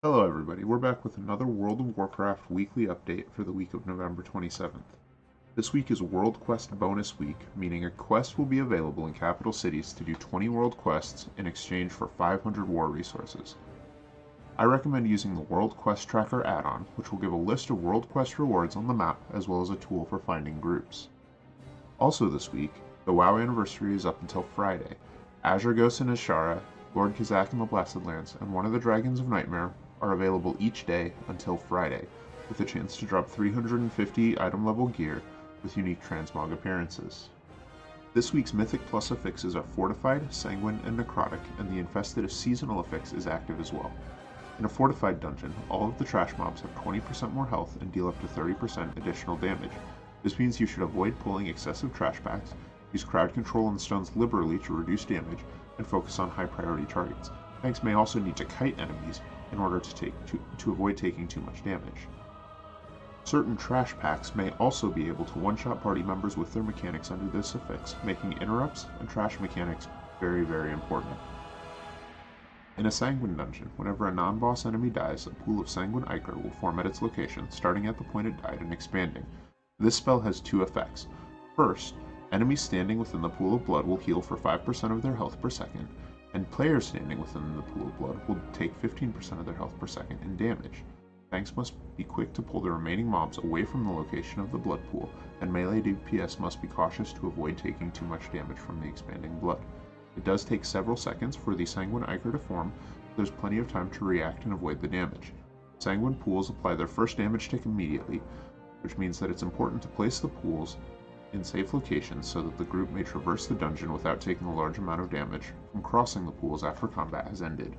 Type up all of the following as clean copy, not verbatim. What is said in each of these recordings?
Hello everybody, we're back with another World of Warcraft weekly update for the week of November 27th. This week is World Quest Bonus Week, meaning a quest will be available in capital cities to do 20 world quests in exchange for 500 war resources. I recommend using the World Quest Tracker add-on, which will give a list of world quest rewards on the map as well as a tool for finding groups. Also this week, the WoW anniversary is up until Friday. Azure Ghost and Ashara, Lord Kazak in the Blasted Lands, and one of the Dragons of Nightmare are available each day until Friday, with a chance to drop 350 item level gear with unique transmog appearances. This week's Mythic Plus affixes are Fortified, Sanguine, and Necrotic, and the Infested seasonal affix is active as well. In a Fortified dungeon, all of the trash mobs have 20% more health and deal up to 30% additional damage. This means you should avoid pulling excessive trash packs, use crowd control and stuns liberally to reduce damage, and focus on high priority targets. Tanks may also need to kite enemies in order to avoid taking too much damage. Certain trash packs may also be able to one-shot party members with their mechanics under this affix, making interrupts and trash mechanics very, very important. In a Sanguine dungeon, whenever a non-boss enemy dies, a pool of Sanguine Ichor will form at its location, starting at the point it died and expanding. This spell has two effects. First, enemies standing within the pool of blood will heal for 5% of their health per second, and players standing within the pool of blood will take 15% of their health per second in damage. Tanks must be quick to pull the remaining mobs away from the location of the blood pool, and melee DPS must be cautious to avoid taking too much damage from the expanding blood. It does take several seconds for the Sanguine Ichor to form, so there's plenty of time to react and avoid the damage. Sanguine pools apply their first damage tick immediately, which means that it's important to place the pools in safe locations so that the group may traverse the dungeon without taking a large amount of damage from crossing the pools after combat has ended.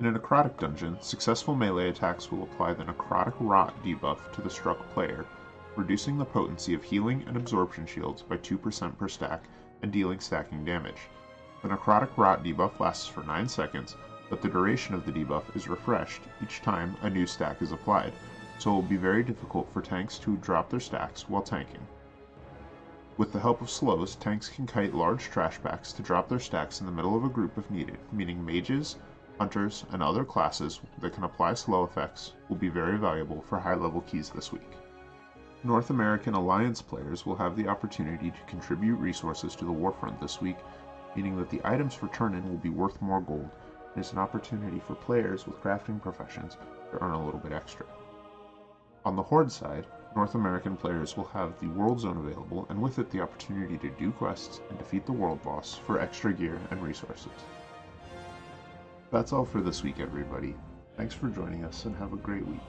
In a Necrotic dungeon, successful melee attacks will apply the Necrotic Rot debuff to the struck player, reducing the potency of healing and absorption shields by 2% per stack and dealing stacking damage. The Necrotic Rot debuff lasts for 9 seconds, but the duration of the debuff is refreshed each time a new stack is applied, so it will be very difficult for tanks to drop their stacks while tanking. With the help of slows, tanks can kite large trash packs to drop their stacks in the middle of a group if needed, meaning mages, hunters, and other classes that can apply slow effects will be very valuable for high-level keys this week. North American Alliance players will have the opportunity to contribute resources to the Warfront this week, meaning that the items for turn-in will be worth more gold, and it's an opportunity for players with crafting professions to earn a little bit extra. On the Horde side, North American players will have the World Zone available, and with it the opportunity to do quests and defeat the World Boss for extra gear and resources. That's all for this week, everybody. Thanks for joining us, and have a great week.